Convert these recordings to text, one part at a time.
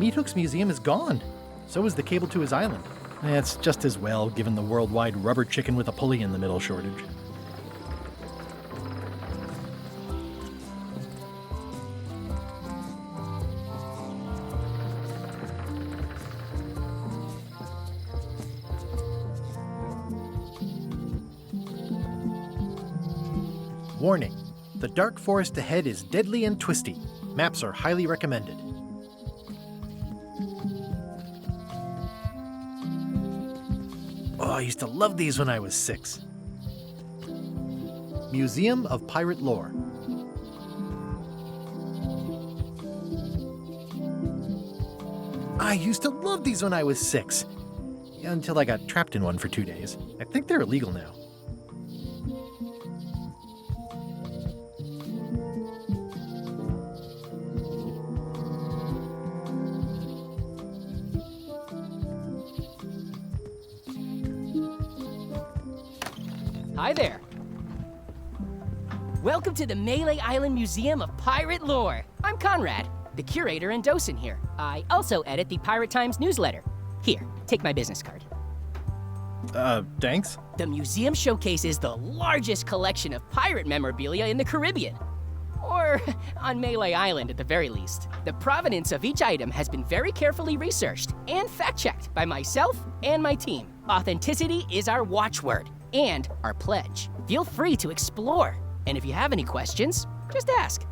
Meat Hook's museum is gone. So is the cable to his island. It's just as well, given the worldwide rubber chicken with a pulley in the middle shortage. Warning: the dark forest ahead is deadly and twisty. Maps are highly recommended. Oh, I used to love these when I was 6. Museum of Pirate Lore. I used to love these when I was 6. Until I got trapped in one for 2 days. I think they're illegal now. Hi there. Welcome to the Melee Island Museum of Pirate Lore. I'm Conrad, the curator and docent here. I also edit the Pirate Times newsletter. Here, take my business card. Thanks? The museum showcases the largest collection of pirate memorabilia in the Caribbean. Or on Melee Island at the very least. The provenance of each item has been very carefully researched and fact-checked by myself and my team. Authenticity is our watchword and our pledge. Feel free to explore. And if you have any questions, just ask.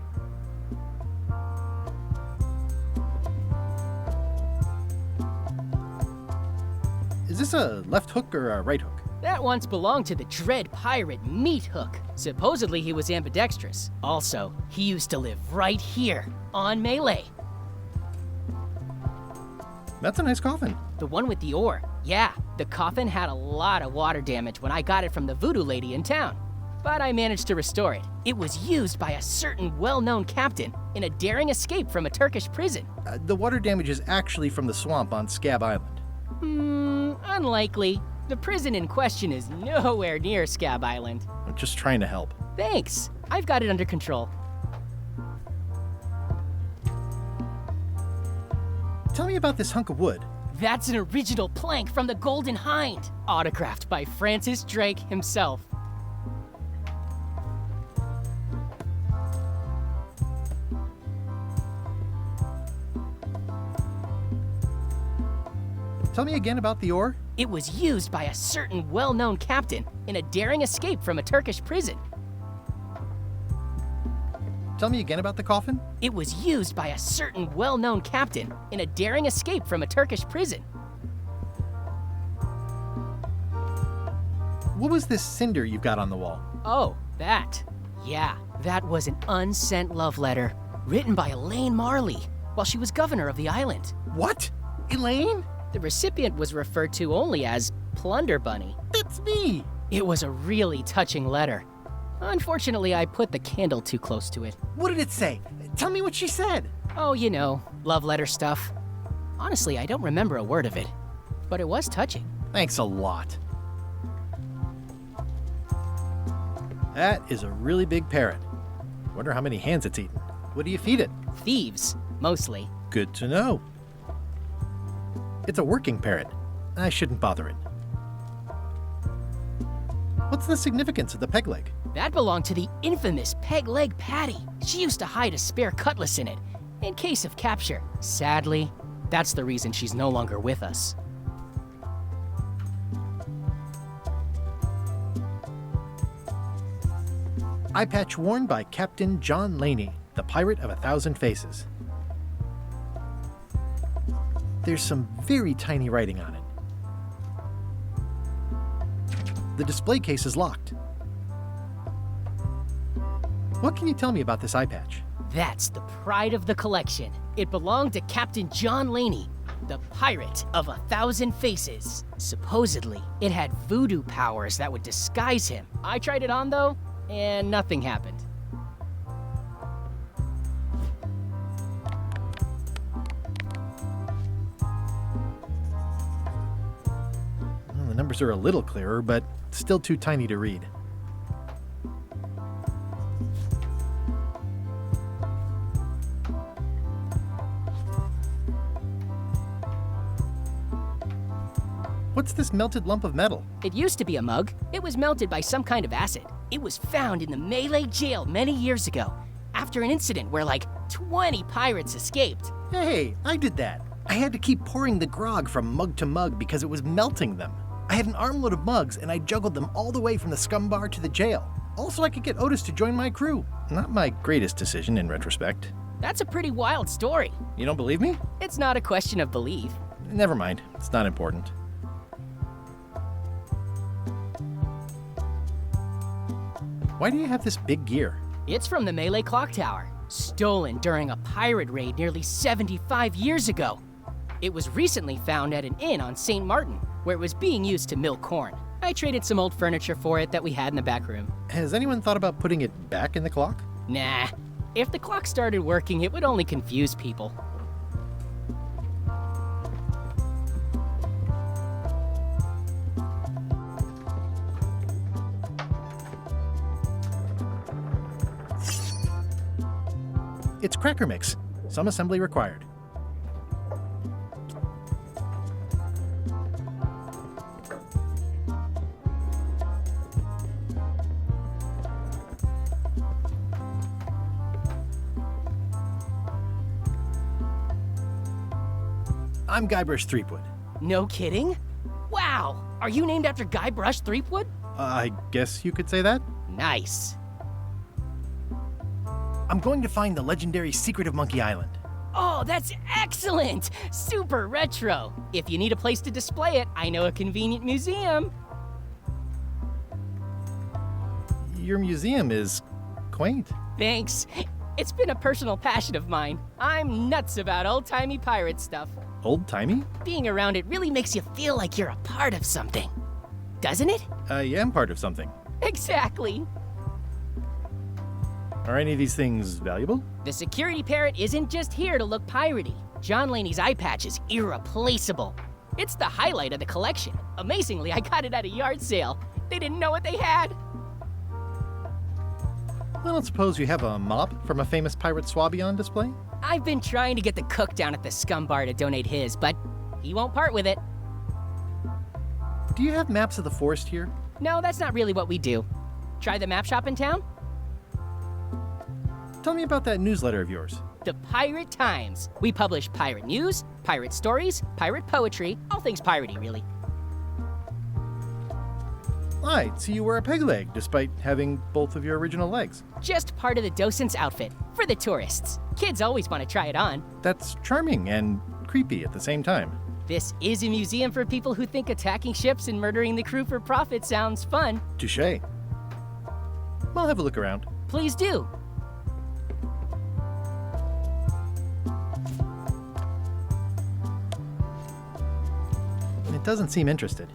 Is this a left hook or a right hook? That once belonged to the dread pirate Meat Hook. Supposedly he was ambidextrous. Also, he used to live right here on Melee. That's a nice coffin. The one with the oar. Yeah, the coffin had a lot of water damage when I got it from the voodoo lady in town. But I managed to restore it. It was used by a certain well-known captain in a daring escape from a Turkish prison. The water damage is actually from the swamp on Scab Island. Unlikely. The prison in question is nowhere near Scab Island. I'm just trying to help. Thanks. I've got it under control. Tell me about this hunk of wood. That's an original plank from the Golden Hind, autographed by Francis Drake himself. Tell me again about the oar. It was used by a certain well-known captain in a daring escape from a Turkish prison. Tell me again about the coffin. It was used by a certain well-known captain in a daring escape from a Turkish prison. What was this cinder you've got on the wall? Oh, that. Yeah, that was an unsent love letter written by Elaine Marley while she was governor of the island. What? Elaine? The recipient was referred to only as Plunder Bunny. That's me! It was a really touching letter. Unfortunately, I put the candle too close to it. What did it say? Tell me what she said. Oh, you know, love letter stuff. Honestly, I don't remember a word of it, but it was touching. Thanks a lot. That is a really big parrot. Wonder how many hands it's eaten. What do you feed it? Thieves, mostly. Good to know. It's a working parrot. I shouldn't bother it. What's the significance of the peg leg? That belonged to the infamous Peg Leg Patty. She used to hide a spare cutlass in it, in case of capture. Sadly, that's the reason she's no longer with us. Eye patch worn by Captain John Laney, the Pirate of 1,000 Faces. There's some very tiny writing on it. The display case is locked. What can you tell me about this eye patch? That's the pride of the collection. It belonged to Captain John Laney, the Pirate of 1,000 Faces. Supposedly, it had voodoo powers that would disguise him. I tried it on though, and nothing happened. Well, the numbers are a little clearer, but still too tiny to read. What's this melted lump of metal? It used to be a mug. It was melted by some kind of acid. It was found in the Malay jail many years ago, after an incident where like 20 pirates escaped. Hey, I did that. I had to keep pouring the grog from mug to mug because it was melting them. I had an armload of mugs and I juggled them all the way from the scum bar to the jail. Also, I could get Otis to join my crew. Not my greatest decision in retrospect. That's a pretty wild story. You don't believe me? It's not a question of belief. Never mind. It's not important. Why do you have this big gear? It's from the Malay clock tower, stolen during a pirate raid nearly 75 years ago. It was recently found at an inn on St. Martin, where it was being used to mill corn. I traded some old furniture for it that we had in the back room. Has anyone thought about putting it back in the clock? Nah. If the clock started working, it would only confuse people. It's cracker mix. Some assembly required. I'm Guybrush Threepwood. No kidding? Wow! Are you named after Guybrush Threepwood? I guess you could say that. Nice. I'm going to find the legendary secret of Monkey Island. Oh, that's excellent! Super retro. If you need a place to display it, I know a convenient museum. Your museum is quaint. Thanks. It's been a personal passion of mine. I'm nuts about old-timey pirate stuff. Old-timey? Being around it really makes you feel like you're a part of something. Doesn't it? I am part of something. Exactly. Are any of these things valuable? The security parrot isn't just here to look piratey. John Laney's eye patch is irreplaceable. It's the highlight of the collection. Amazingly, I got it at a yard sale. They didn't know what they had. I don't suppose you have a mop from a famous pirate swabby on display? I've been trying to get the cook down at the scum bar to donate his, but he won't part with it. Do you have maps of the forest here? No, that's not really what we do. Try the map shop in town? Tell me about that newsletter of yours. The Pirate Times. We publish pirate news, pirate stories, pirate poetry, all things piratey, really. I'd see you wear a peg leg, despite having both of your original legs. Just part of the docent's outfit, for the tourists. Kids always want to try it on. That's charming and creepy at the same time. This is a museum for people who think attacking ships and murdering the crew for profit sounds fun. Touché. I'll have a look around. Please do. It doesn't seem interested.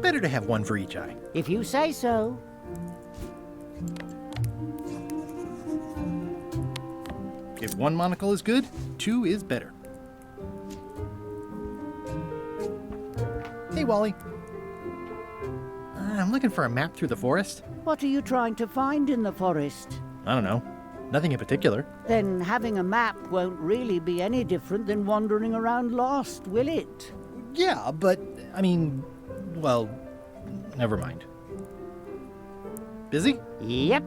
Better to have one for each eye. If you say so. If one monocle is good, two is better. Hey, Wally. I'm looking for a map through the forest. What are you trying to find in the forest? I don't know. Nothing in particular. Then having a map won't really be any different than wandering around lost, will it? Yeah, but, I mean, well, never mind. Busy? Yep.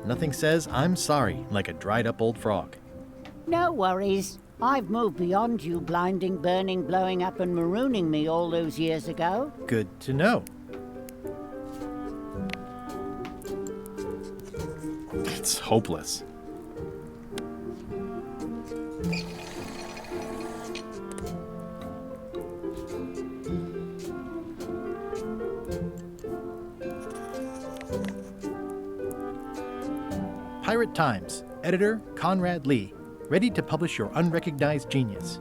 Nothing says I'm sorry like a dried up old frog. No worries. I've moved beyond you blinding, burning, blowing up and marooning me all those years ago. Good to know. It's hopeless. Pirate Times, editor Conrad Lee, ready to publish your unrecognized genius.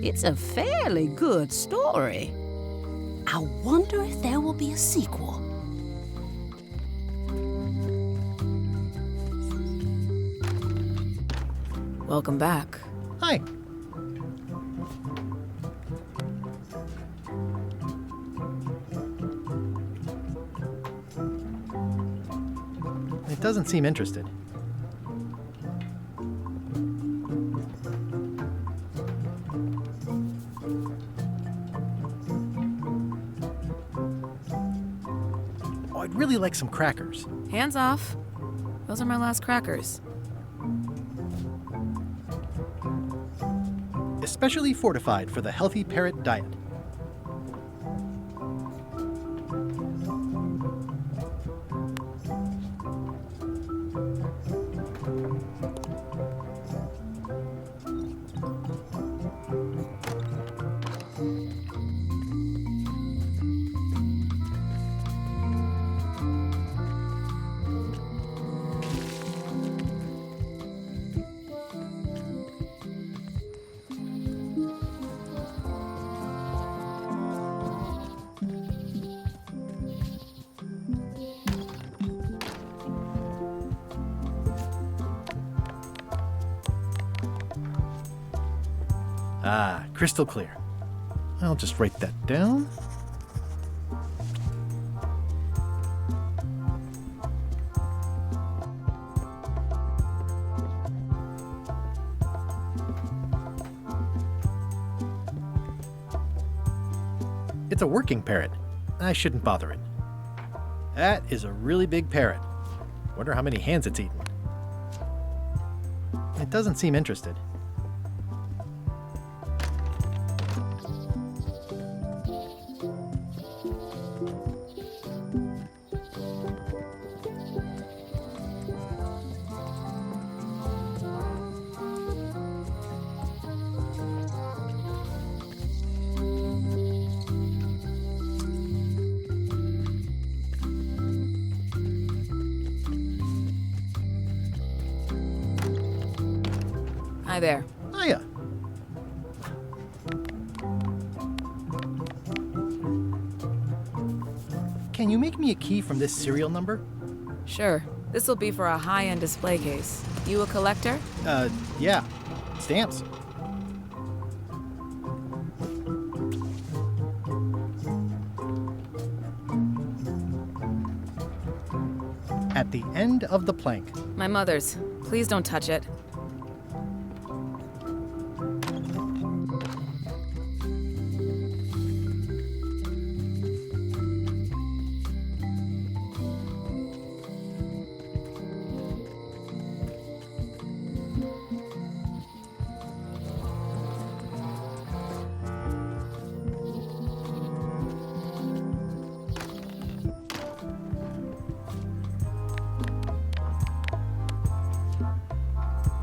It's a fairly good story. I wonder if there will be a sequel. Welcome back. Hi. It doesn't seem interested. Oh, I'd really like some crackers. Hands off. Those are my last crackers. Especially fortified for the healthy parrot diet. Ah, crystal clear. I'll just write that down. It's a working parrot. I shouldn't bother it. That is a really big parrot. Wonder how many hands it's eaten. It doesn't seem interested. Hi there. Hiya. Can you make me a key from this serial number? Sure. This will be for a high-end display case. You a collector? Yeah. Stamps. At the end of the plank. My mother's. Please don't touch it.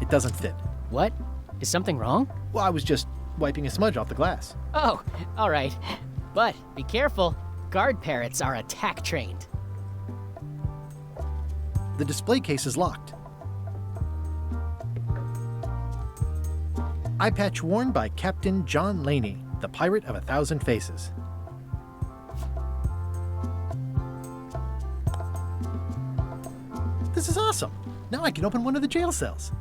It doesn't fit. What? Is something wrong? Well, I was just wiping a smudge off the glass. Oh, all right. But be careful. Guard parrots are attack trained. The display case is locked. Eye patch worn by Captain John Laney, the Pirate of 1,000 Faces. This is awesome. Now I can open one of the jail cells.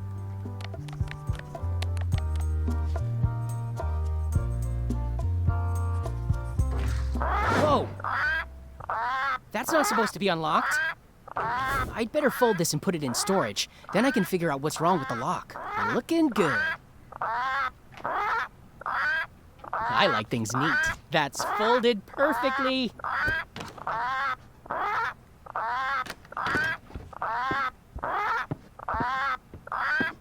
Whoa! That's not supposed to be unlocked. I'd better fold this and put it in storage. Then I can figure out what's wrong with the lock. Looking good. I like things neat. That's folded perfectly.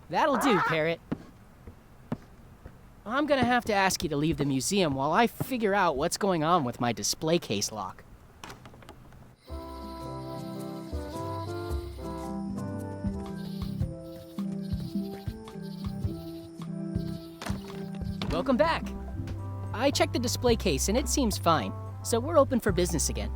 That'll do, Parrot. I'm gonna have to ask you to leave the museum while I figure out what's going on with my display case lock. Welcome back. I checked the display case and it seems fine, so we're open for business again.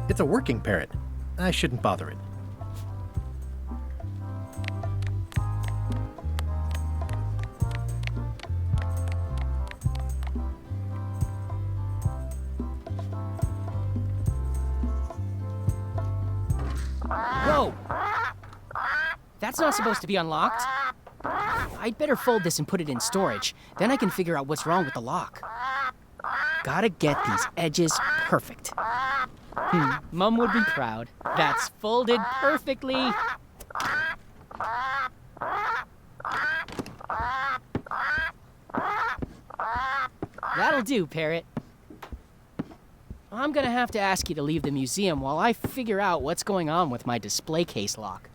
It's a working parrot. I shouldn't bother it. Whoa! That's not supposed to be unlocked. I'd better fold this and put it in storage. Then I can figure out what's wrong with the lock. Gotta get these edges perfect. Mom would be proud. That's folded perfectly. That'll do, Parrot. I'm gonna have to ask you to leave the museum while I figure out what's going on with my display case lock.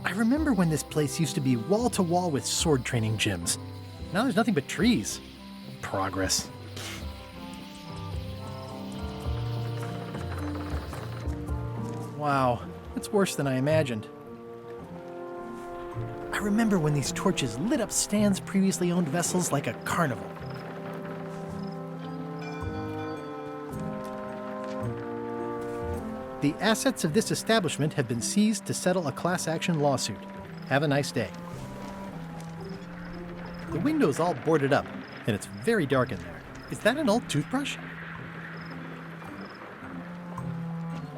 I remember when this place used to be wall-to-wall with sword training gyms. Now there's nothing but trees. Progress. Wow, it's worse than I imagined. I remember when these torches lit up Stan's previously owned vessels like a carnival. The assets of this establishment have been seized to settle a class action lawsuit. Have a nice day. The window's all boarded up, and it's very dark in there. Is that an old toothbrush?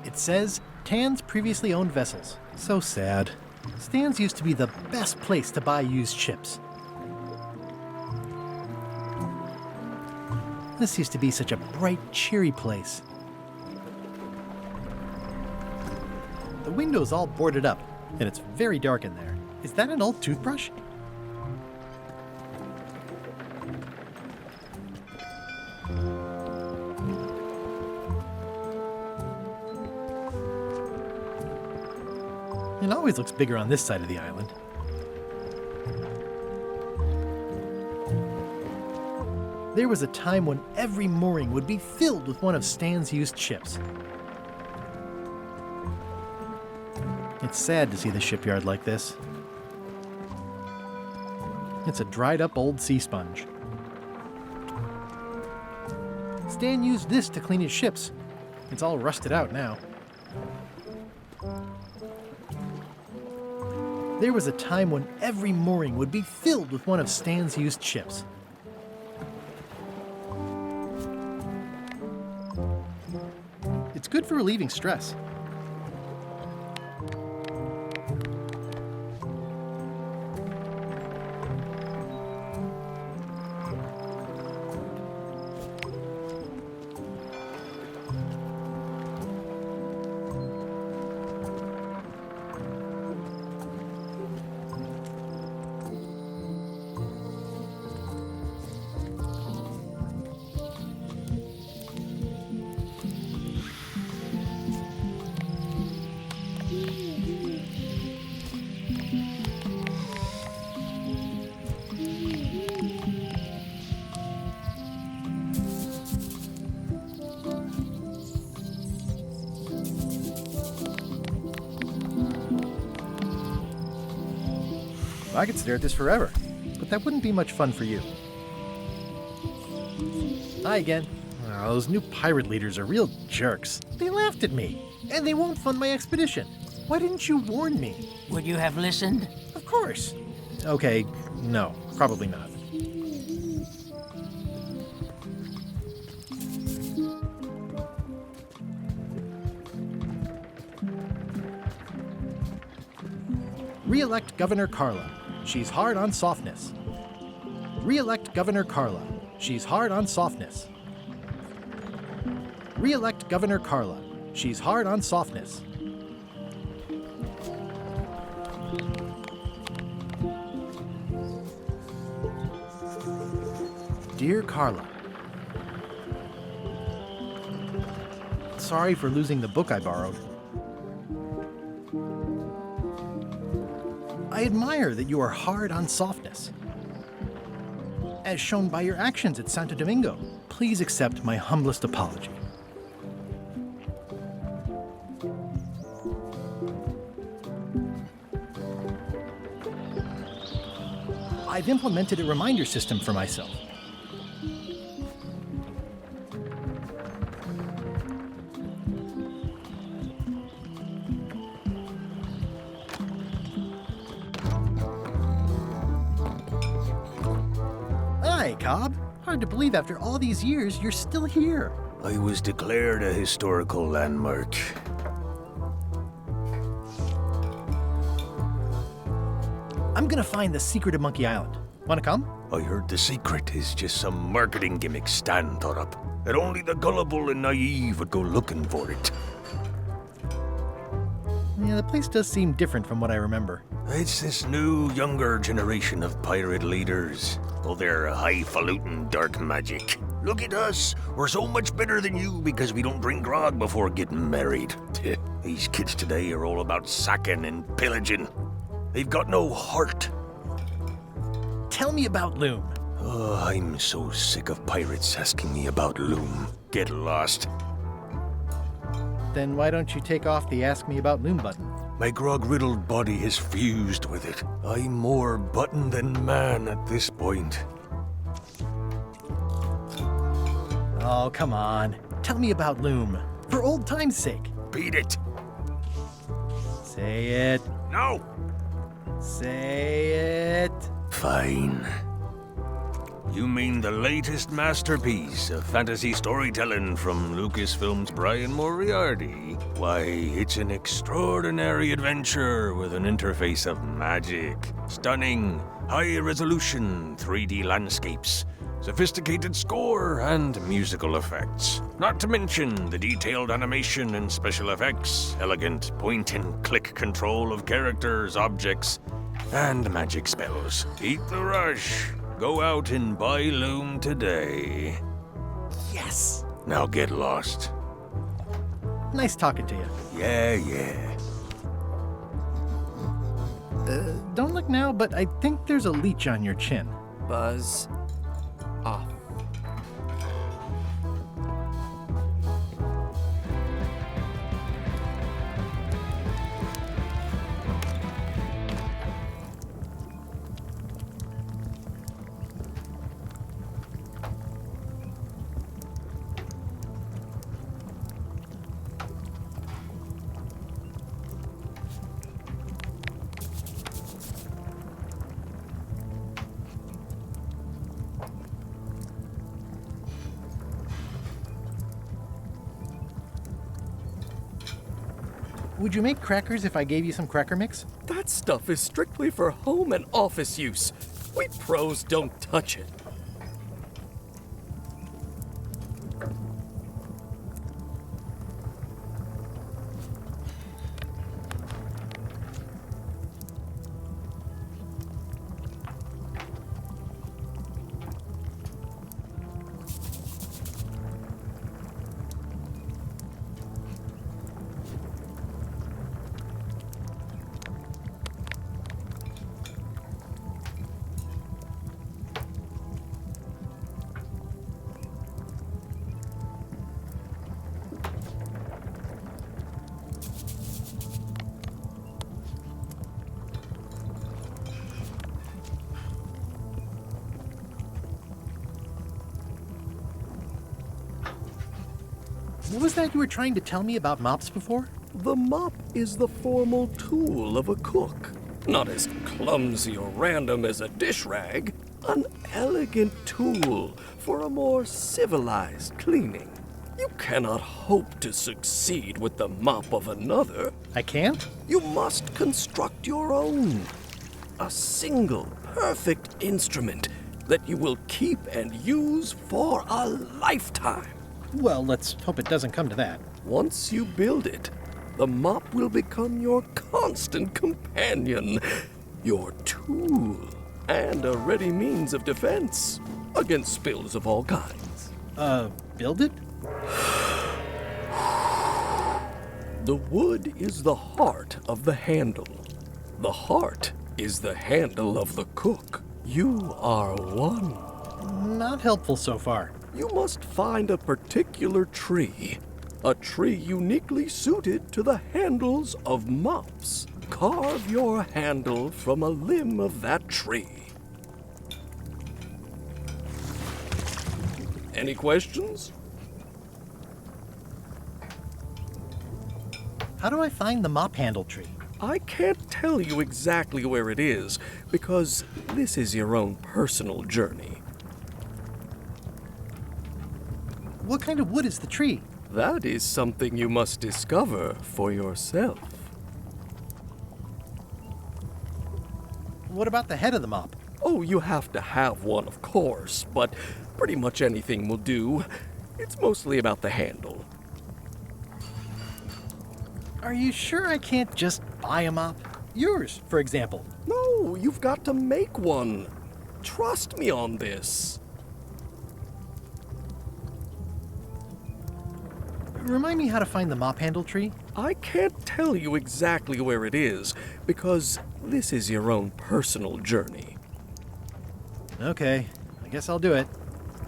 It says, Tan's previously owned vessels. So sad. Stan's used to be the best place to buy used ships. This used to be such a bright, cheery place. The window's all boarded up, and it's very dark in there. Is that an old toothbrush? It always looks bigger on this side of the island. There was a time when every mooring would be filled with one of Stan's used ships. It's sad to see the shipyard like this. It's a dried-up old sea sponge. Stan used this to clean his ships. It's all rusted out now. There was a time when every mooring would be filled with one of Stan's used ships. It's good for relieving stress. I could stare at this forever, but that wouldn't be much fun for you. Hi again. Oh, those new pirate leaders are real jerks. They laughed at me, and they won't fund my expedition. Why didn't you warn me? Would you have listened? Of course. Okay, no, probably not. Re-elect Governor Carla. She's hard on softness. Re-elect Governor Carla. She's hard on softness. Re-elect Governor Carla. She's hard on softness. Dear Carla, sorry for losing the book I borrowed. I admire that you are hard on softness, as shown by your actions at Santo Domingo. Please accept my humblest apology. I've implemented a reminder system for myself. Hi, Cobb. Hard to believe after all these years you're still here. I was declared a historical landmark. I'm gonna find the secret of Monkey Island. Wanna come? I heard the secret is just some marketing gimmick Stan thought up. That only the gullible and naive would go looking for it. Yeah, the place does seem different from what I remember. It's this new, younger generation of pirate leaders. Oh, they're highfalutin dark magic. Look at us. We're so much better than you because we don't drink grog before getting married. These kids today are all about sacking and pillaging. They've got no heart. Tell me about Loom. Oh, I'm so sick of pirates asking me about Loom. Get lost. Then why don't you take off the Ask Me About Loom button? My grog-riddled body has fused with it. I'm more button than man at this point. Oh, come on. Tell me about Loom. For old time's sake. Beat it. Say it. No. Say it. Fine. You mean the latest masterpiece of fantasy storytelling from Lucasfilm's Brian Moriarty? Why, it's an extraordinary adventure with an interface of magic, stunning, high-resolution 3D landscapes, sophisticated score, and musical effects. Not to mention the detailed animation and special effects, elegant point-and-click control of characters, objects, and magic spells. Eat the rush. Go out and buy Loom today. Yes. Now get lost. Nice talking to you. Yeah. Don't look now, but I think there's a leech on your chin. Buzz off. Would you make crackers if I gave you some cracker mix? That stuff is strictly for home and office use. We pros don't touch it. What was that you were trying to tell me about mops before? The mop is the formal tool of a cook. Not as clumsy or random as a dish rag. An elegant tool for a more civilized cleaning. You cannot hope to succeed with the mop of another. I can't? You must construct your own. A single, perfect instrument that you will keep and use for a lifetime. Well, let's hope it doesn't come to that. Once you build it, the mop will become your constant companion, your tool, and a ready means of defense. against spills of all kinds. Build it? The wood is the heart of the handle. The heart is the handle of the cook. You are one. Not helpful so far. You must find a particular tree. A tree uniquely suited to the handles of mops. Carve your handle from a limb of that tree. Any questions? How do I find the mop handle tree? I can't tell you exactly where it is, because this is your own personal journey. What kind of wood is the tree? That is something you must discover for yourself. What about the head of the mop? Oh, you have to have one, of course, but pretty much anything will do. It's mostly about the handle. Are you sure I can't just buy a mop? Yours, for example. No, you've got to make one. Trust me on this. Remind me how to find the mop handle tree? I can't tell you exactly where it is, because this is your own personal journey. Okay, I guess I'll do it.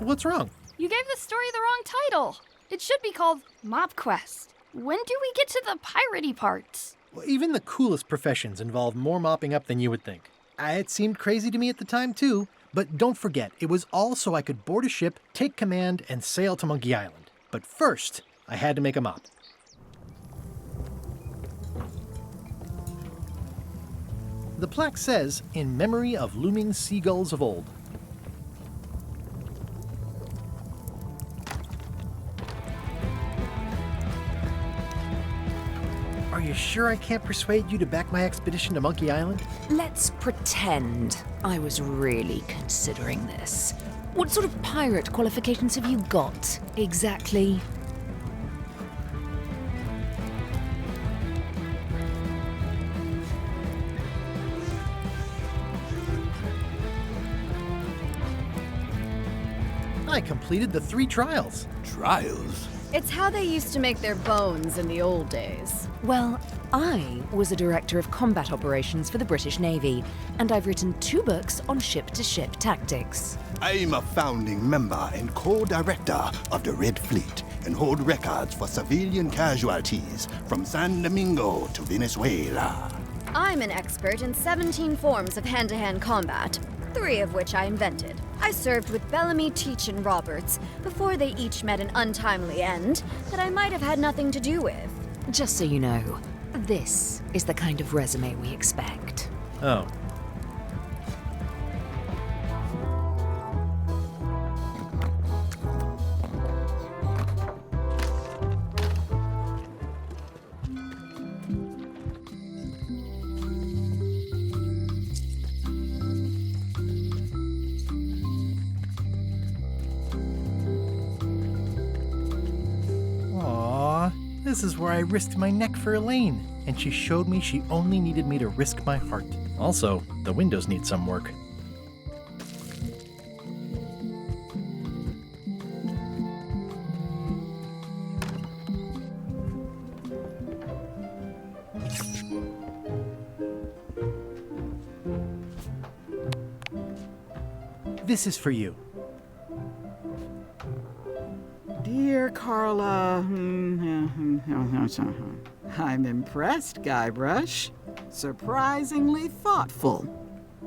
What's wrong? You gave the story the wrong title. It should be called Mop Quest. When do we get to the piratey parts? Well, even the coolest professions involve more mopping up than you would think. It seemed crazy to me at the time, too. But don't forget, it was all so I could board a ship, take command, and sail to Monkey Island. But first, I had to make a mop. The plaque says, "In memory of looming seagulls of old." Are you sure I can't persuade you to back my expedition to Monkey Island? Let's pretend I was really considering this. What sort of pirate qualifications have you got, exactly? I completed the 3 trials. Trials? It's how they used to make their bones in the old days. Well, I was a director of combat operations for the British Navy, and I've written 2 books on ship-to-ship tactics. I'm a founding member and co-director of the Red Fleet and hold records for civilian casualties from San Domingo to Venezuela. I'm an expert in 17 forms of hand-to-hand combat, 3 of which I invented. I served with Bellamy, Teach, and Roberts before they each met an untimely end that I might have had nothing to do with. Just so you know, this is the kind of resume we expect. Oh. This is where I risked my neck for Elaine, and she showed me she only needed me to risk my heart. Also, the windows need some work. This is for you. Dear Carla, I'm impressed, Guybrush. Surprisingly thoughtful.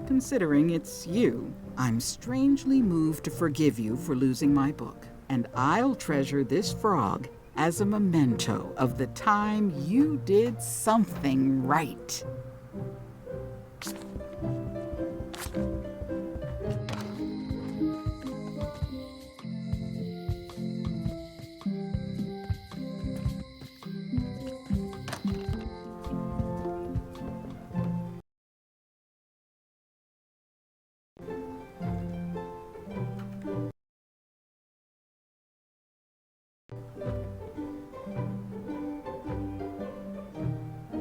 Considering it's you, I'm strangely moved to forgive you for losing my book, and I'll treasure this frog as a memento of the time you did something right.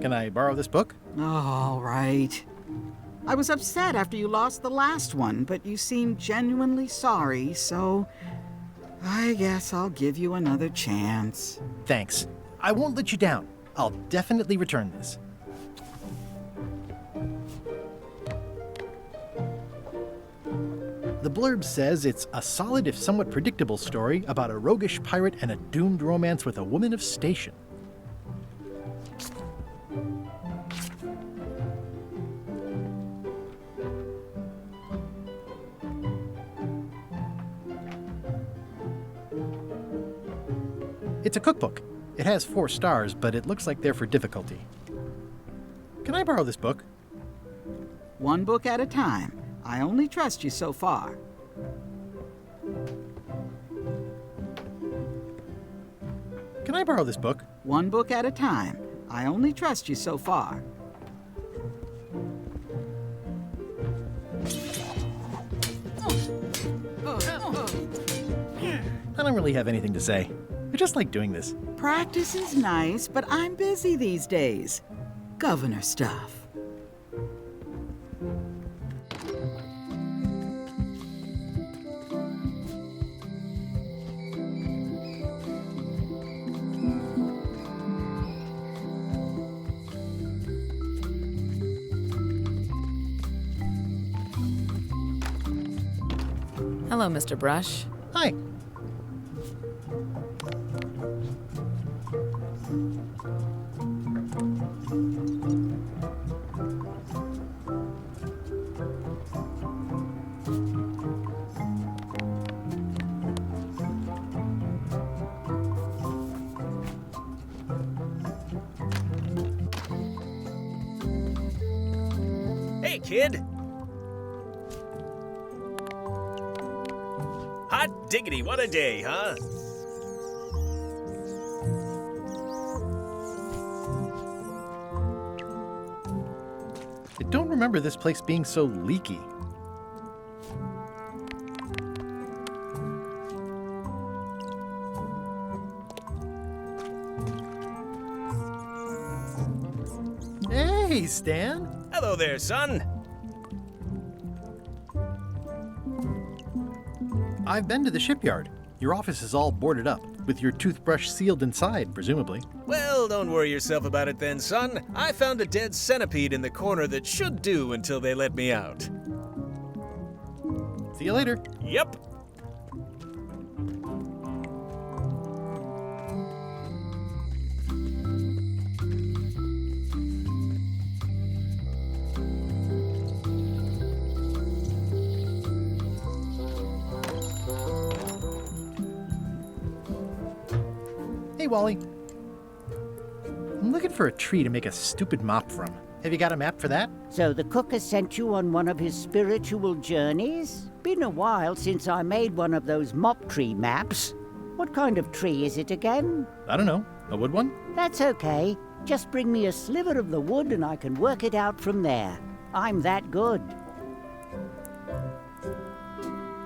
Can I borrow this book? All right. I was upset after you lost the last one, but you seemed genuinely sorry, so I guess I'll give you another chance. Thanks. I won't let you down. I'll definitely return this. The blurb says it's a solid if somewhat predictable story about a roguish pirate and a doomed romance with a woman of station. It's a cookbook. It has 4 stars, but it looks like they're for difficulty. Can I borrow this book? One book at a time. I only trust you so far. Can I borrow this book? One book at a time. I only trust you so far. I don't really have anything to say. I just like doing this. Practice is nice, but I'm busy these days. Governor stuff. Hello, Mr. Brush. Hi. Hey, kid! Hot diggity, what a day, huh? I don't remember this place being so leaky. Hey, Stan! Hello there, son. I've been to the shipyard. Your office is all boarded up, with your toothbrush sealed inside, presumably. Well, don't worry yourself about it then, son. I found a dead centipede in the corner that should do until they let me out. See you later. Yep. Hey, Wally. I'm looking for a tree to make a stupid mop from. Have you got a map for that? So the cook has sent you on one of his spiritual journeys? Been a while since I made one of those mop tree maps. What kind of tree is it again? I don't know. A wood one? That's okay. Just bring me a sliver of the wood and I can work it out from there. I'm that good.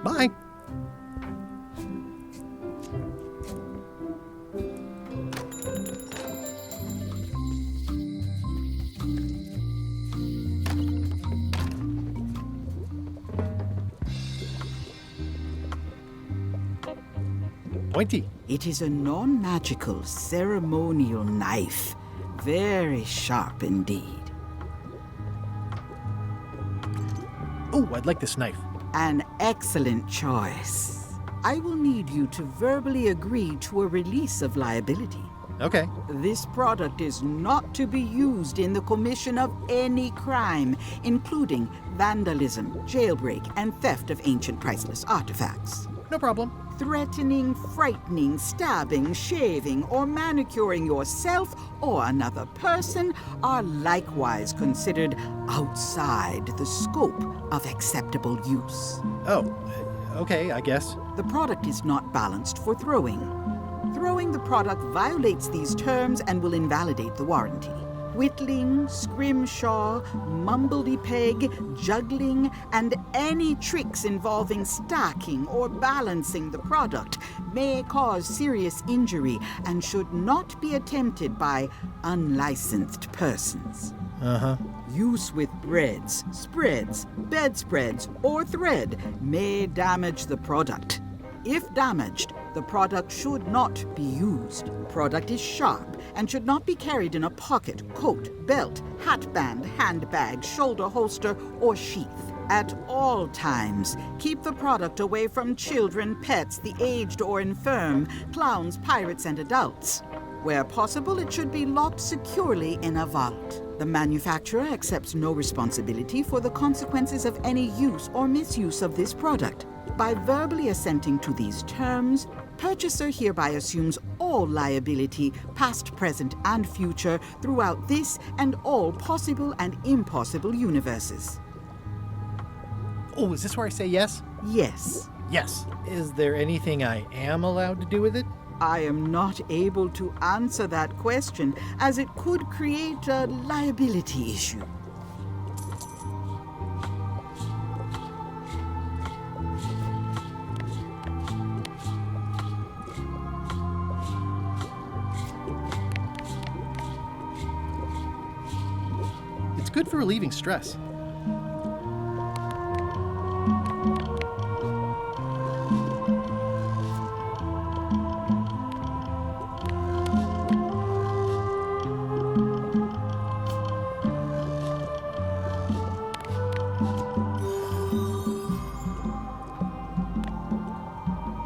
Bye. Pointy. It is a non-magical ceremonial knife. Very sharp indeed. Oh, I'd like this knife. An excellent choice. I will need you to verbally agree to a release of liability. Okay. This product is not to be used in the commission of any crime, including vandalism, jailbreak, and theft of ancient priceless artifacts. No problem. Threatening, frightening, stabbing, shaving, or manicuring yourself or another person are likewise considered outside the scope of acceptable use. Oh, okay, I guess. The product is not balanced for throwing. Throwing the product violates these terms and will invalidate the warranty. Whittling, scrimshaw, mumbledy-peg, juggling, and any tricks involving stacking or balancing the product may cause serious injury and should not be attempted by unlicensed persons. Uh-huh. Use with breads, spreads, bedspreads, or thread may damage the product. If damaged, the product should not be used. Product is sharp and should not be carried in a pocket, coat, belt, hatband, handbag, shoulder holster, or sheath. At all times, keep the product away from children, pets, the aged or infirm, clowns, pirates, and adults. Where possible, it should be locked securely in a vault. The manufacturer accepts no responsibility for the consequences of any use or misuse of this product. By verbally assenting to these terms, purchaser hereby assumes all liability, past, present, and future, throughout this and all possible and impossible universes. Oh, is this where I say yes? Yes. Yes. Is there anything I am allowed to do with it? I am not able to answer that question, as it could create a liability issue. It's good for relieving stress.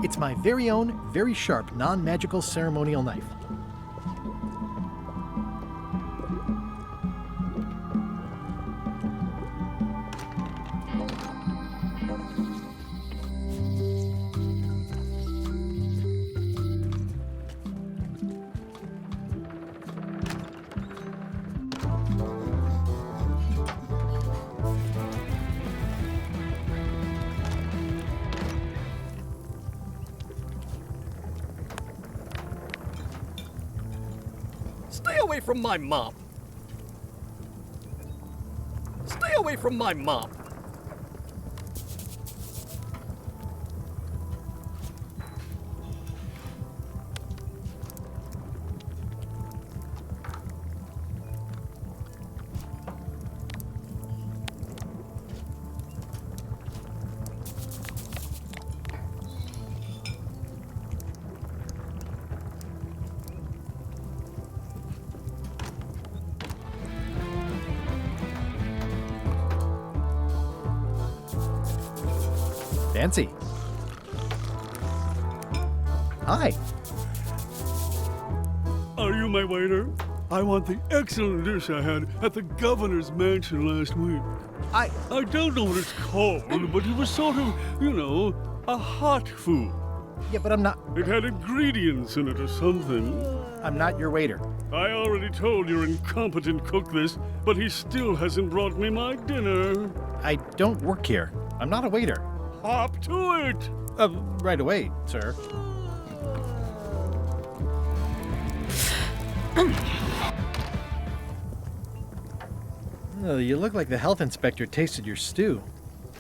It's my very own, very sharp, non-magical ceremonial knife. Stay away from my mop! Stay away from my mop! Fancy. Hi. Are you my waiter? I want the excellent dish I had at the governor's mansion last week. I don't know what it's called, but it was sort of, you know, a hot food. Yeah, but I'm not... It had ingredients in it or something. I'm not your waiter. I already told your incompetent cook this, but he still hasn't brought me my dinner. I don't work here. I'm not a waiter. Hop to it! Right away, sir. Oh, you look like the health inspector tasted your stew.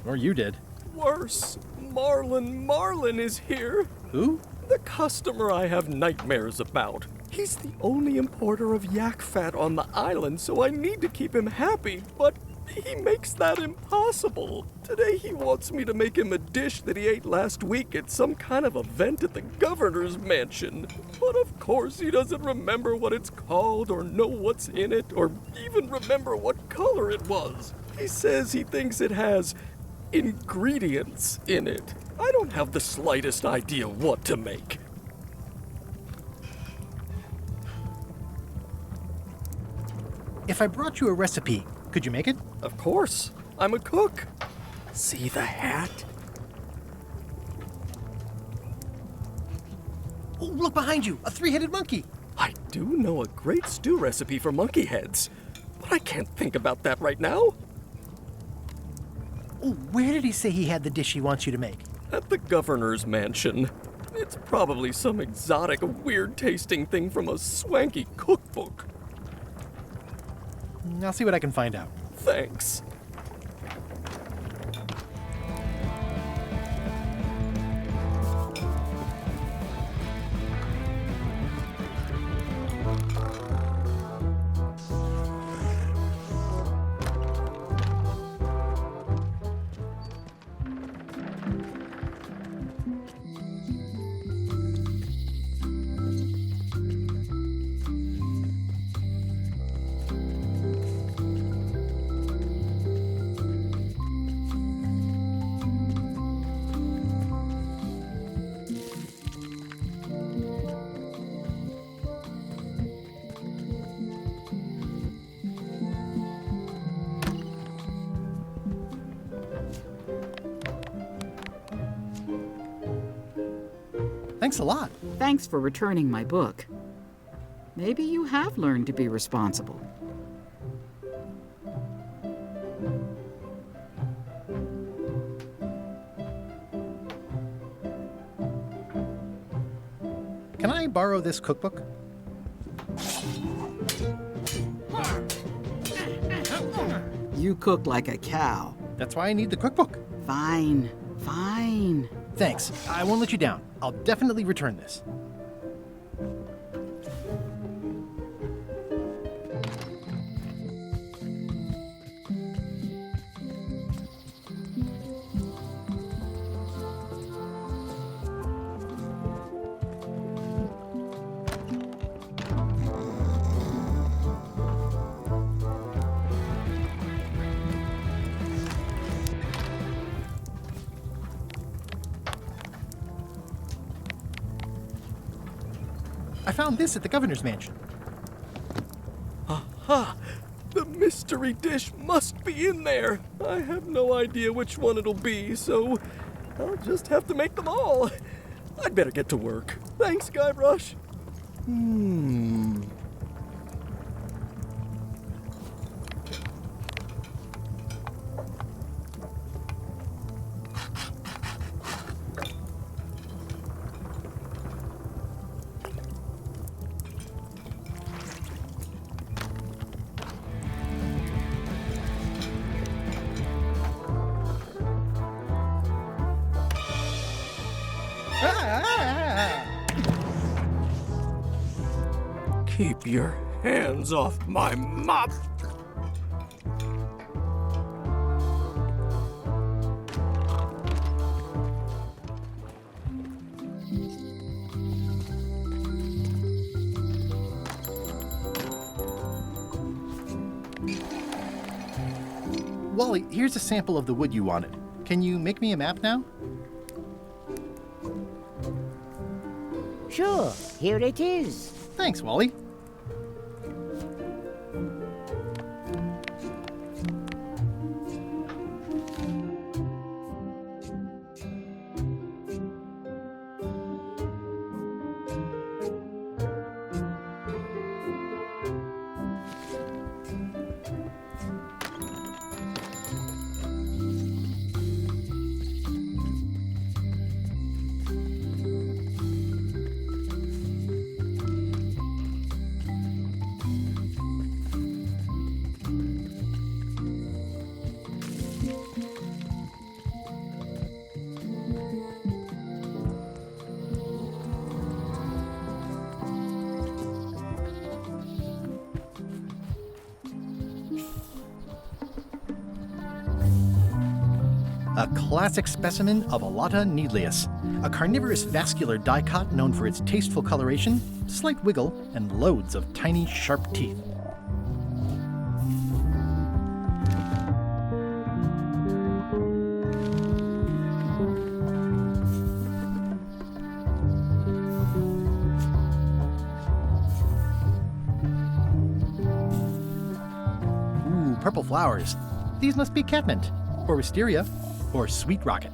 Or you did. Worse, Marlin is here. Who? The customer I have nightmares about. He's the only importer of yak fat on the island, so I need to keep him happy, but he makes that impossible. Today he wants me to make him a dish that he ate last week at some kind of event at the governor's mansion. But of course he doesn't remember what it's called or know what's in it or even remember what color it was. He says he thinks it has ingredients in it. I don't have the slightest idea what to make. If I brought you a recipe, could you make it? Of course. I'm a cook. See the hat? Oh, look behind you! A three-headed monkey! I do know a great stew recipe for monkey heads, but I can't think about that right now. Oh, where did he say he had the dish he wants you to make? At the governor's mansion. It's probably some exotic, weird-tasting thing from a swanky cookbook. I'll see what I can find out. Thanks. Thanks a lot. Thanks for returning my book. Maybe you have learned to be responsible. Can I borrow this cookbook? You cook like a cow. That's why I need the cookbook. Fine, fine. Thanks. I won't let you down. I'll definitely return this. I found this at the governor's mansion. Aha! The mystery dish must be in there. I have no idea which one it'll be, so I'll just have to make them all. I'd better get to work. Thanks, Guybrush. Keep your hands off my mop! Wally, here's a sample of the wood you wanted. Can you make me a map now? Sure, here it is. Thanks, Wally. A classic specimen of Alata needleus, a carnivorous vascular dicot known for its tasteful coloration, slight wiggle, and loads of tiny, sharp teeth. Ooh, purple flowers. These must be catmint, or wisteria, or sweet rocket.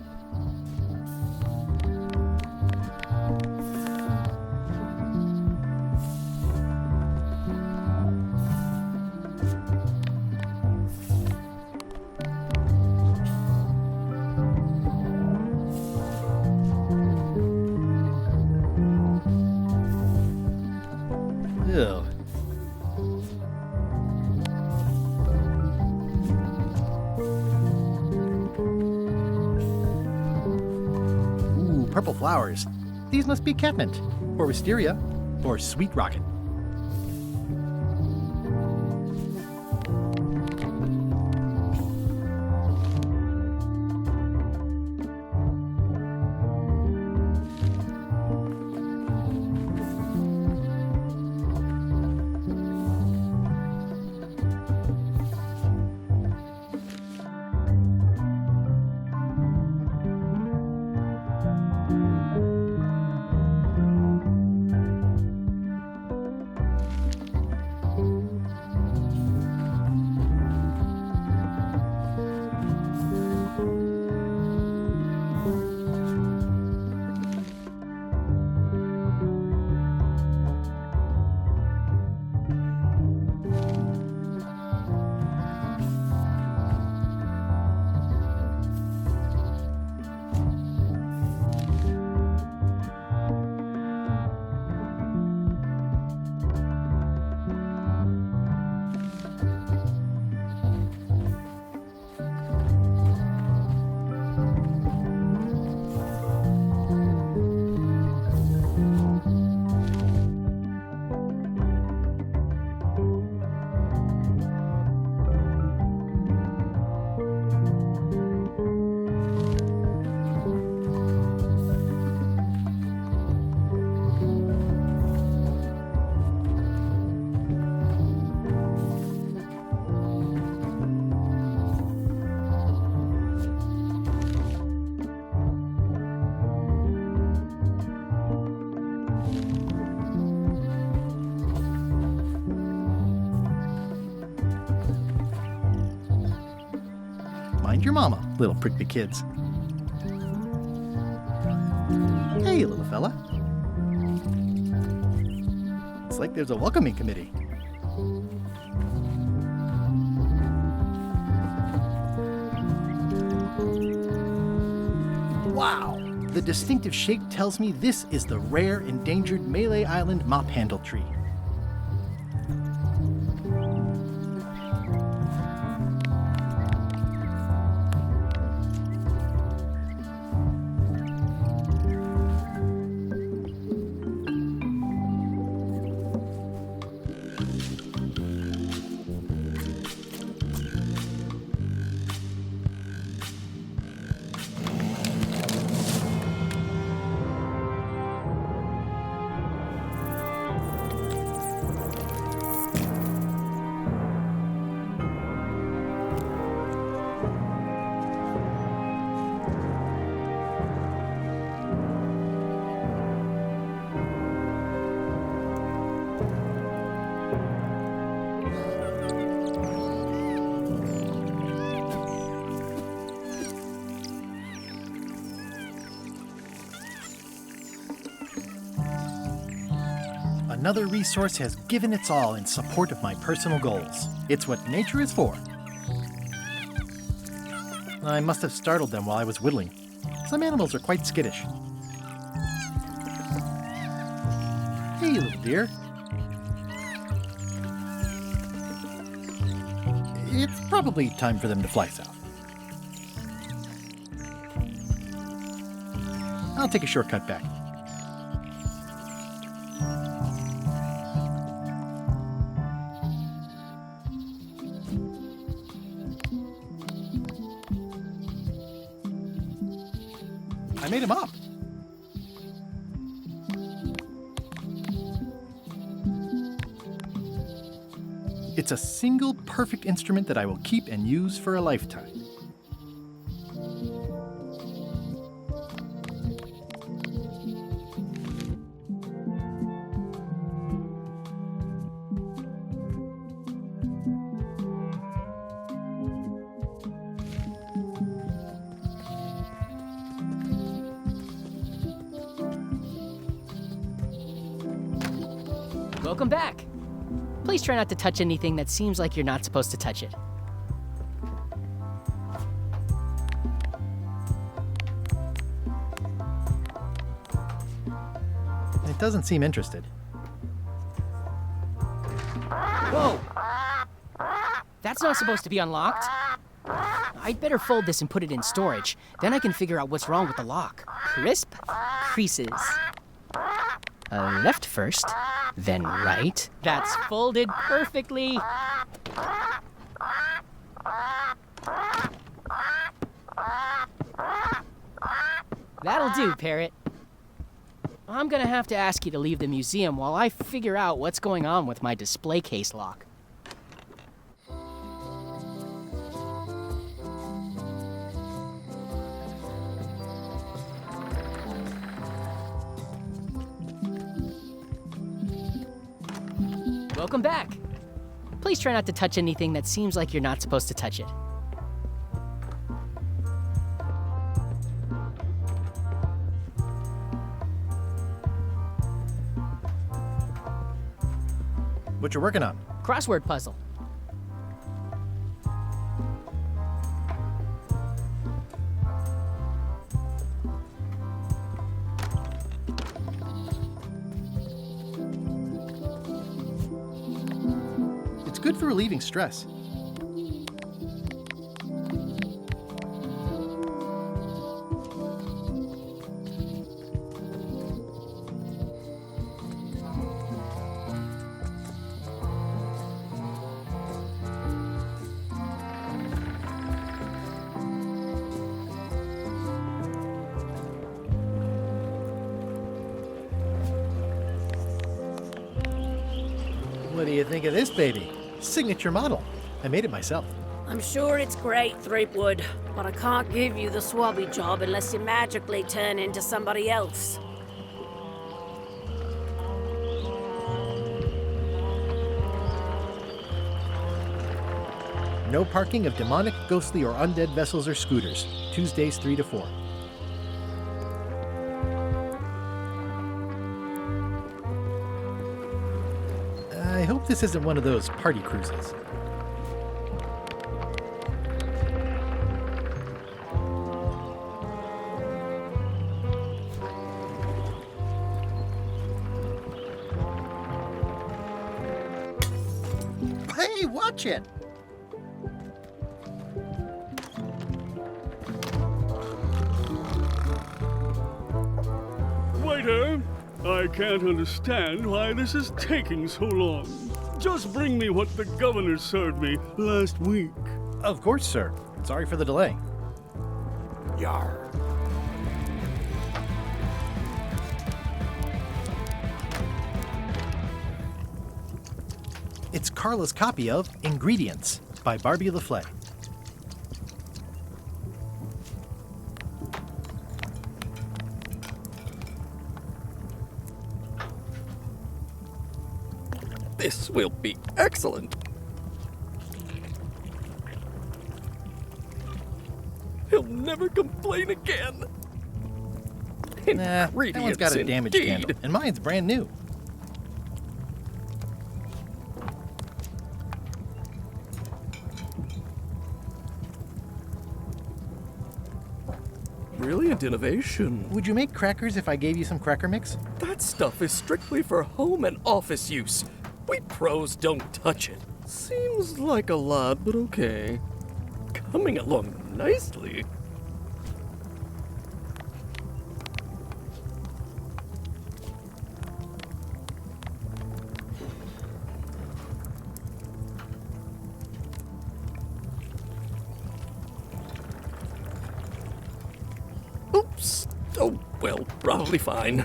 Ew. Purple flowers. These must be catmint, or wisteria, or sweet rocket. Find your mama, little prickly kids. Hey, little fella. It's like there's a welcoming committee. Wow! The distinctive shape tells me this is the rare, endangered Malay Island mop handle tree. Another resource has given its all in support of my personal goals. It's what nature is for. I must have startled them while I was whittling. Some animals are quite skittish. Hey, little dear. It's probably time for them to fly south. I'll take a shortcut back. I made him up. It's a single perfect instrument that I will keep and use for a lifetime. Welcome back. Please try not to touch anything that seems like you're not supposed to touch it. It doesn't seem interested. Whoa! That's not supposed to be unlocked. I'd better fold this and put it in storage. Then I can figure out what's wrong with the lock. Crisp creases. Left first, then right. That's folded perfectly. That'll do, Parrot. I'm gonna have to ask you to leave the museum while I figure out what's going on with my display case lock. Welcome back. Please try not to touch anything that seems like you're not supposed to touch it. What you working on? Crossword puzzle. It's good for relieving stress. What do you think of this baby? Signature model. I made it myself. I'm sure it's great, Threepwood, but I can't give you the swabby job unless you magically turn into somebody else. No parking of demonic, ghostly, or undead vessels or scooters. Tuesdays 3 to 4. I hope this isn't one of those party cruises. Hey, watch it! Waiter, I can't understand why this is taking so long. Just bring me what the governor served me last week. Of course, sir. Sorry for the delay. Yar. It's Carla's copy of Ingredients by Barbie LaFlay. This will be excellent. He'll never complain again. Nah, that one's got a damaged indeed. handle, and mine's brand new. Brilliant innovation. Would you make crackers if I gave you some cracker mix? That stuff is strictly for home and office use. We pros don't touch it. Seems like a lot, but okay. Coming along nicely. Oops. Oh, well, probably fine.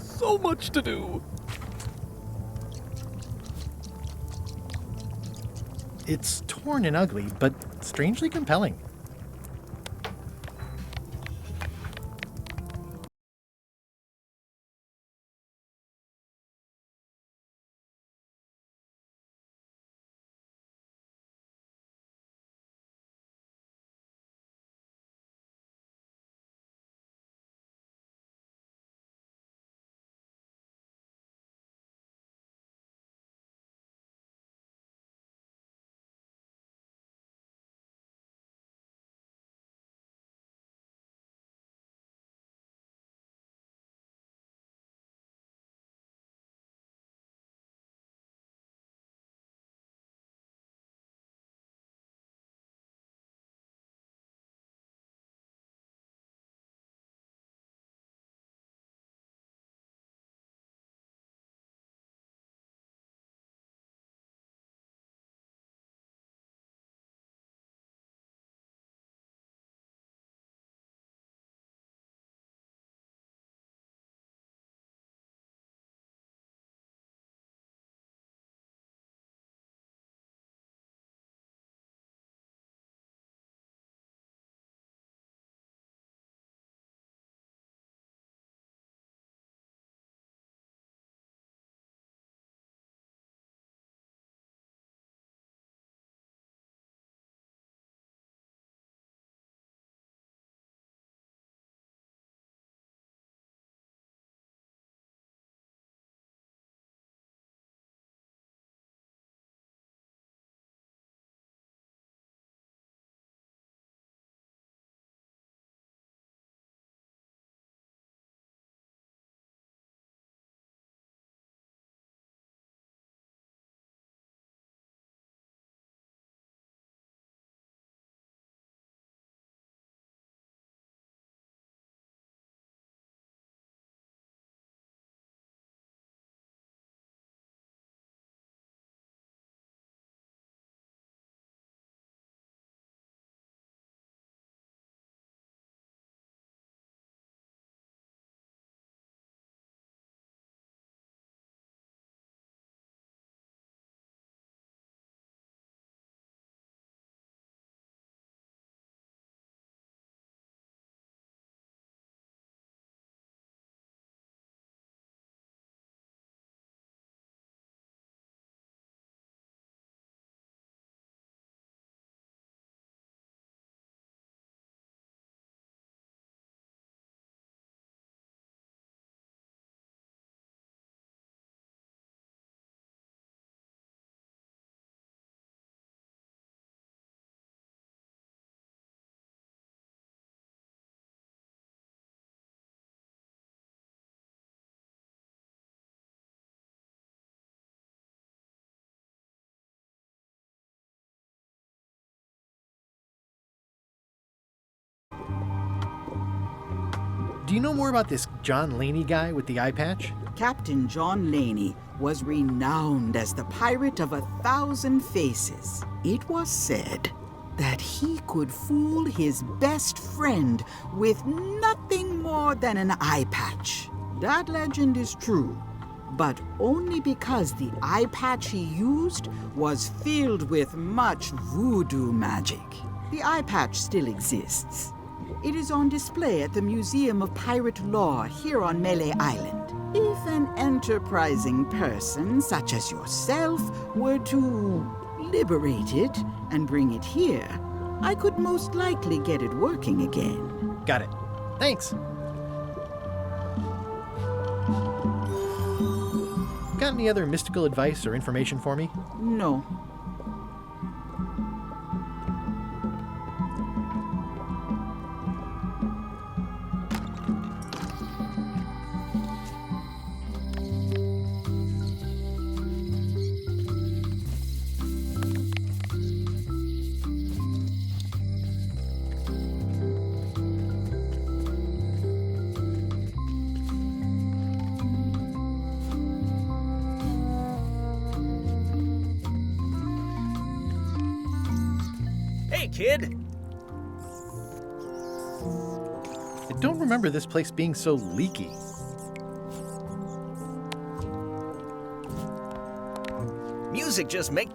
So much to do. It's torn and ugly, but strangely compelling. Do you know more about this John Laney guy with the eye patch? Captain John Laney was renowned as the pirate of 1,000 faces. It was said that he could fool his best friend with nothing more than an eye patch. That legend is true, but only because the eye patch he used was filled with much voodoo magic. The eye patch still exists. It is on display at the Museum of Pirate Lore here on Melee Island. If an enterprising person such as yourself were to liberate it and bring it here, I could most likely get it working again. Got it. Thanks. Got any other mystical advice or information for me? No. Kid? I don't remember this place being so leaky. Music just make...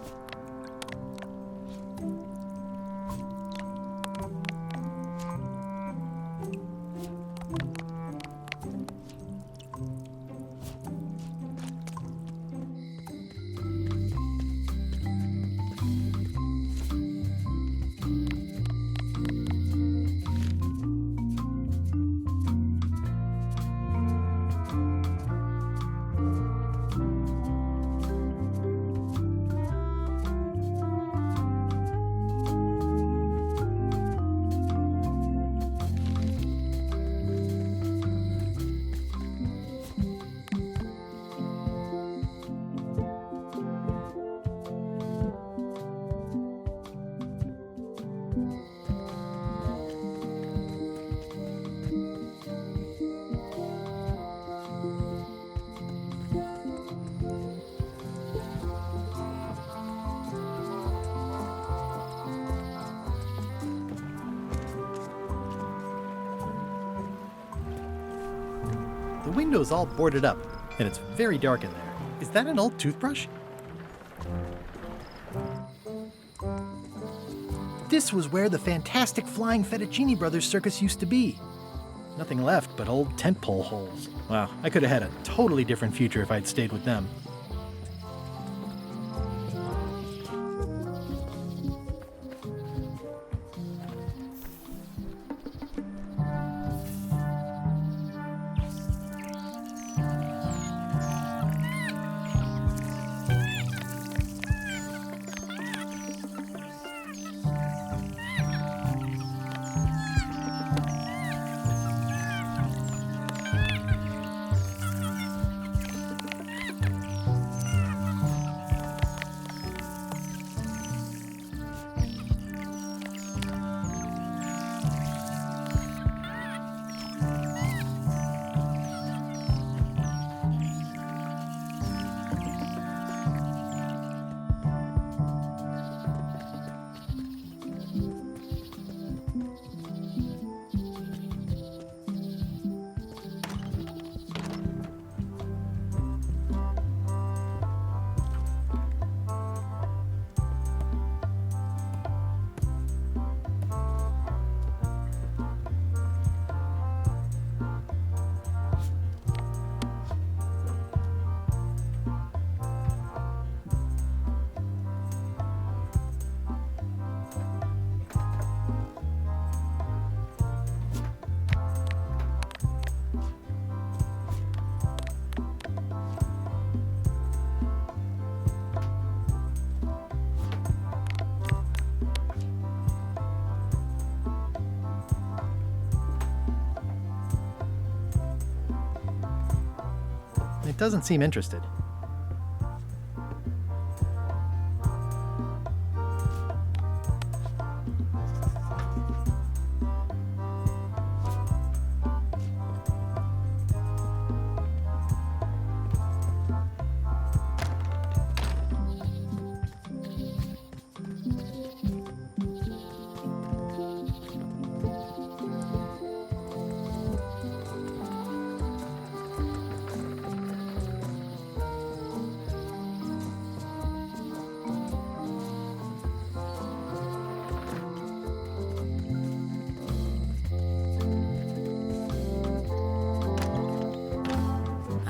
The window's all boarded up, and it's very dark in there. Is that an old toothbrush? This was where the fantastic Flying Fettuccine Brothers circus used to be. Nothing left but old tentpole holes. Wow, I could have had a totally different future if I'd stayed with them. It doesn't seem interested.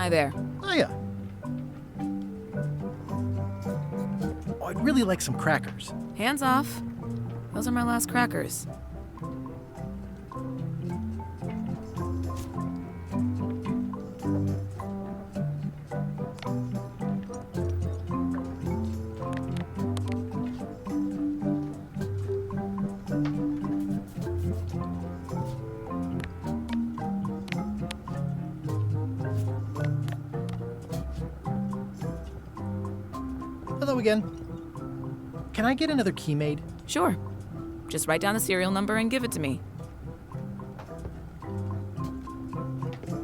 Hi there. Hiya. Oh, I'd really like some crackers. Hands off. Those are my last crackers. Hello again. Can I get another key made? Sure. Just write down the serial number and give it to me.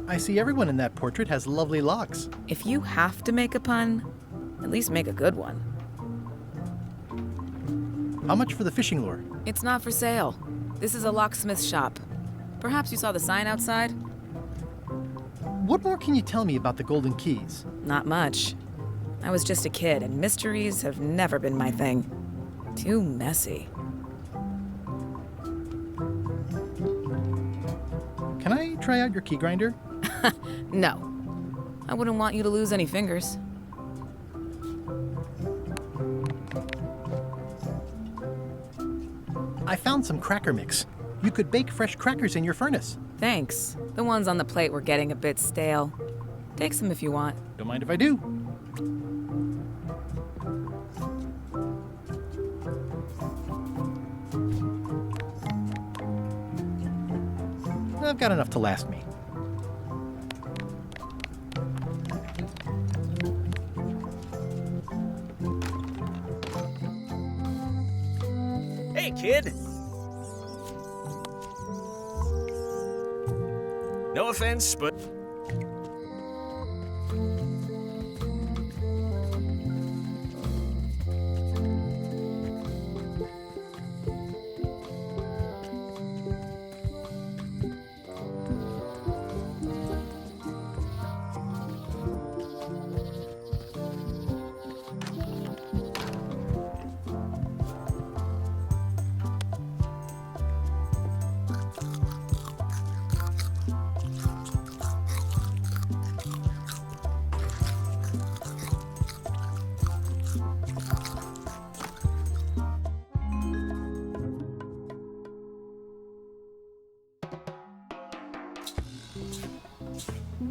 I see everyone in that portrait has lovely locks. If you have to make a pun, at least make a good one. How much for the fishing lure? It's not for sale. This is a locksmith shop. Perhaps you saw the sign outside? What more can you tell me about the golden keys? Not much. I was just a kid, and mysteries have never been my thing. Too messy. Can I try out your key grinder? No. I wouldn't want you to lose any fingers. I found some cracker mix. You could bake fresh crackers in your furnace. Thanks. The ones on the plate were getting a bit stale. Take some if you want. Don't mind if I do. I've got enough to last me. Hey, kid! No offense, but...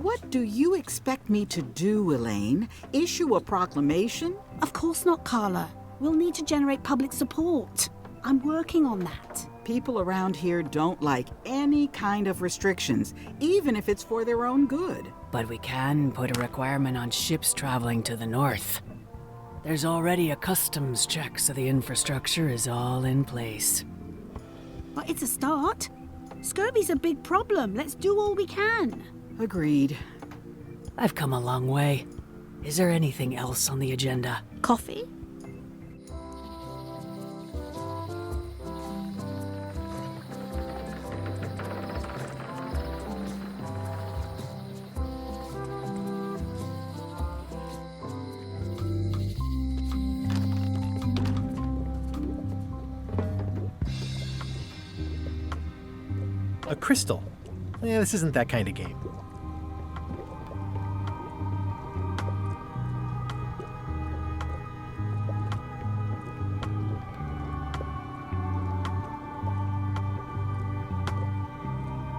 What do you expect me to do, Elaine? Issue a proclamation? Of course not, Carla. We'll need to generate public support. I'm working on that. People around here don't like any kind of restrictions, even if it's for their own good. But we can put a requirement on ships traveling to the north. There's already a customs check, so the infrastructure is all in place. But it's a start. Scurvy's a big problem. Let's do all we can. Agreed. I've come a long way. Is there anything else on the agenda? Coffee? A crystal. Yeah, this isn't that kind of game.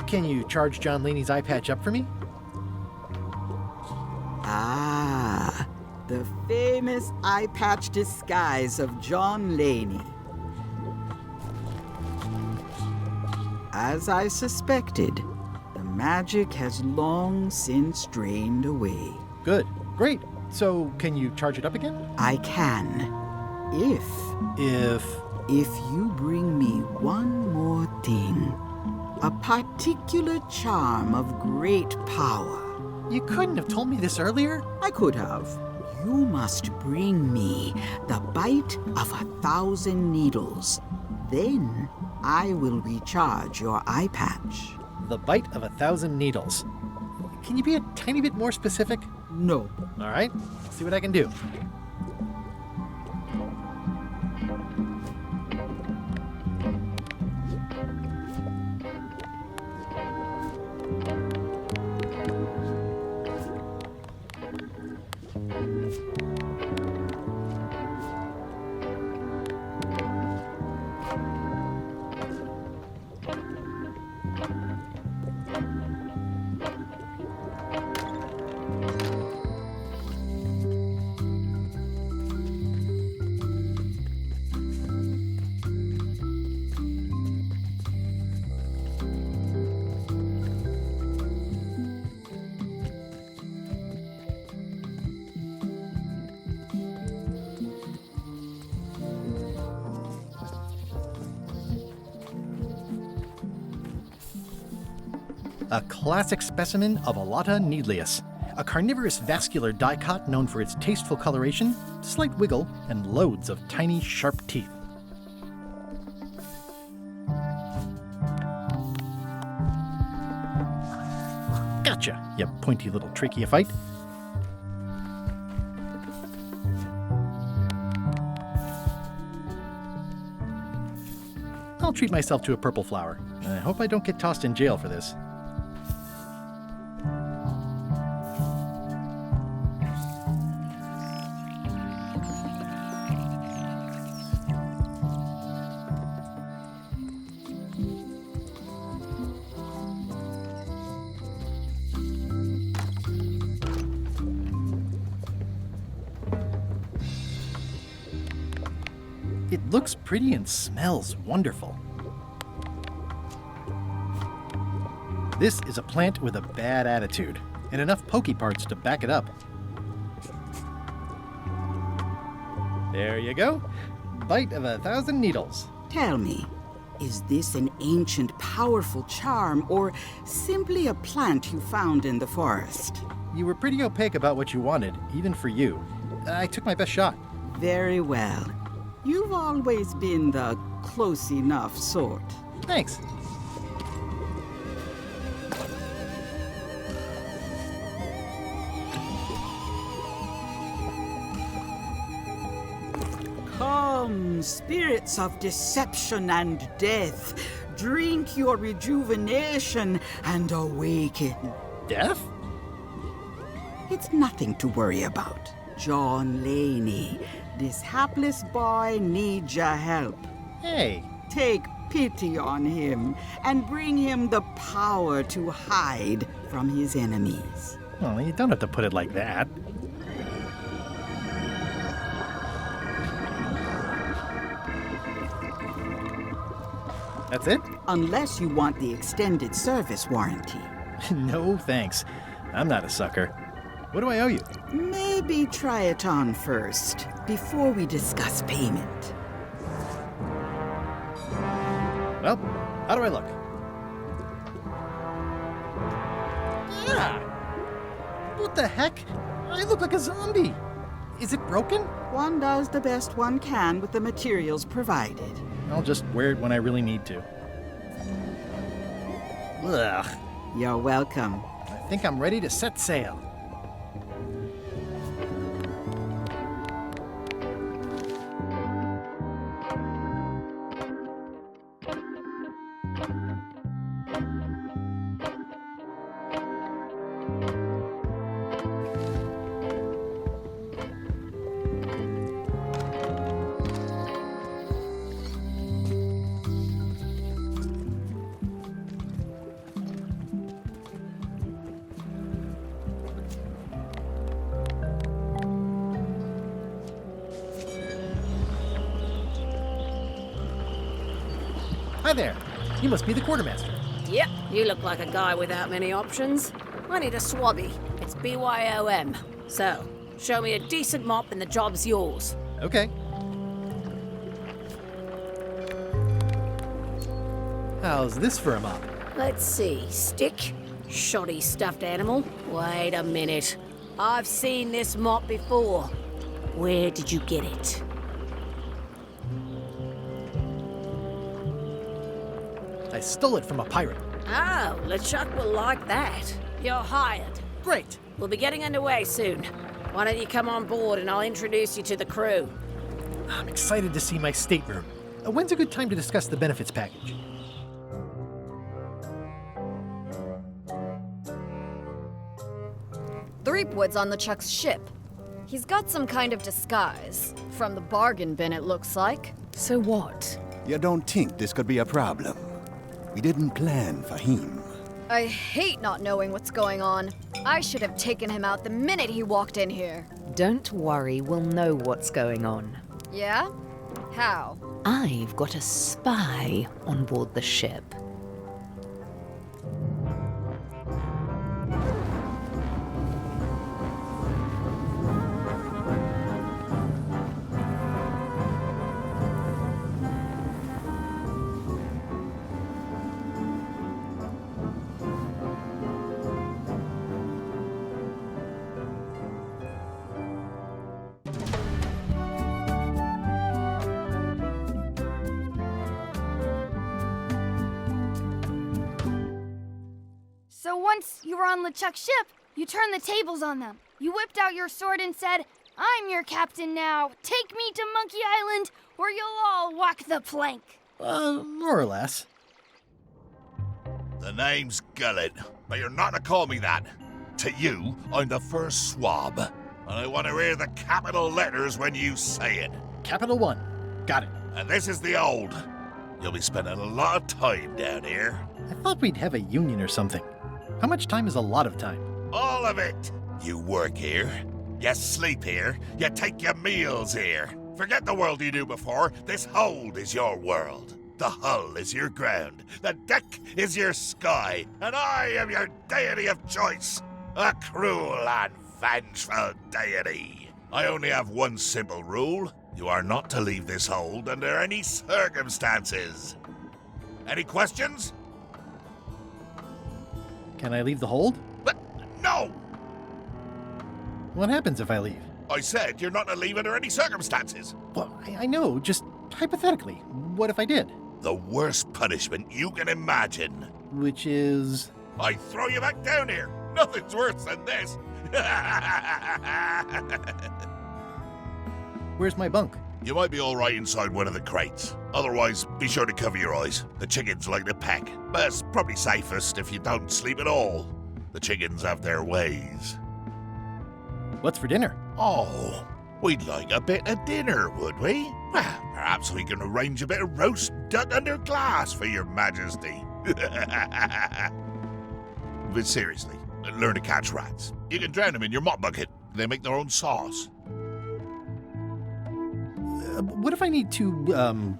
Can you charge John Laney's eye patch up for me? Ah, the famous eye patch disguise of John Laney. As I suspected, the magic has long since drained away. Good. Great. So, can you charge it up again? I can. If you bring me one more thing. A particular charm of great power. You couldn't have told me this earlier? I could have. You must bring me the bite of 1,000 needles. Then I will recharge your eye patch. The bite of 1,000 needles. Can you be a tiny bit more specific? No. All right, let's see what I can do. A classic specimen of Alata needleus, a carnivorous vascular dicot known for its tasteful coloration, slight wiggle, and loads of tiny, sharp teeth. Gotcha, you pointy little tracheophyte. I'll treat myself to a purple flower. I hope I don't get tossed in jail for this. It looks pretty and smells wonderful. This is a plant with a bad attitude, and enough pokey parts to back it up. There you go. Bite of 1,000 needles. Tell me, is this an ancient, powerful charm, or simply a plant you found in the forest? You were pretty opaque about what you wanted, even for you. I took my best shot. Very well. You've always been the close enough sort. Thanks. Come, spirits of deception and death, drink your rejuvenation and awaken. Death? It's nothing to worry about. John Laney, this hapless boy needs your help. Hey. Take pity on him and bring him the power to hide from his enemies. Well, you don't have to put it like that. That's it? Unless you want the extended service warranty. No, thanks. I'm not a sucker. What do I owe you? Maybe try it on first, before we discuss payment. Well, how do I look? Yeah! What the heck? I look like a zombie. Is it broken? One does the best one can with the materials provided. I'll just wear it when I really need to. Ugh. You're welcome. I think I'm ready to set sail. Hi there. You must be the quartermaster. Yep, you look like a guy without many options. I need a swabby. It's BYOM. So, show me a decent mop and the job's yours. Okay. How's this for a mop? Let's see. Stick? Shoddy stuffed animal? Wait a minute. I've seen this mop before. Where did you get it? I stole it from a pirate. Oh, LeChuck will like that. You're hired. Great. We'll be getting underway soon. Why don't you come on board and I'll introduce you to the crew? I'm excited to see my stateroom. When's a good time to discuss the benefits package? Threepwood's on LeChuck's ship. He's got some kind of disguise. From the bargain bin, it looks like. So what? You don't think this could be a problem? We didn't plan for him. I hate not knowing what's going on. I should have taken him out the minute he walked in here. Don't worry, we'll know what's going on. Yeah? How? I've got a spy on board the ship. once you were on LeChuck's ship, you turned the tables on them. You whipped out your sword and said, "I'm your captain now. Take me to Monkey Island, or you'll all walk the plank." More or less. The name's Gullet, but you're not to call me that. To you, I'm the first swab, and I want to hear the capital letters when you say it. Capital 1. Got it. And this is the old. You'll be spending a lot of time down here. I thought we'd have a union or something. How much time is a lot of time? All of it. You work here, you sleep here, you take your meals here. Forget the world you knew before. This hold is your world. The hull is your ground. The deck is your sky. And I am your deity of choice. A cruel and vengeful deity. I only have one simple rule. You are not to leave this hold under any circumstances. Any questions? Can I leave the hold? But no! What happens if I leave? I said you're not to leave under any circumstances. Well, I know, just hypothetically. What if I did? The worst punishment you can imagine. Which is? I throw you back down here. Nothing's worse than this. Where's my bunk? You might be all right inside one of the crates. Otherwise, be sure to cover your eyes. The chickens like to peck. But it's probably safest if you don't sleep at all. The chickens have their ways. What's for dinner? Oh, we'd like a bit of dinner, would we? Well, perhaps we can arrange a bit of roast duck under glass for your majesty. But seriously, learn to catch rats. You can drown them in your mop bucket. They make their own sauce. What if I need to,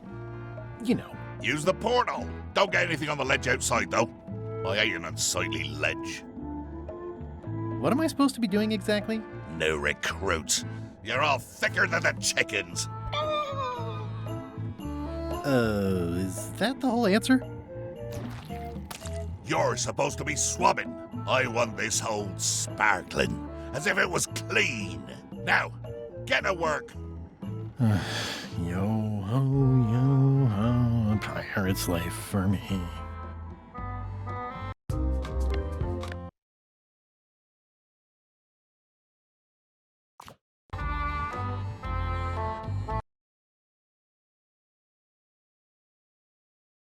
Use the portal. Don't get anything on the ledge outside, though. I hate an unsightly ledge. What am I supposed to be doing exactly? No recruits. You're all thicker than the chickens. Is that the whole answer? You're supposed to be swabbing. I want this hold sparkling, as if it was clean. Now, get to work. Yo ho, a pirate's life for me.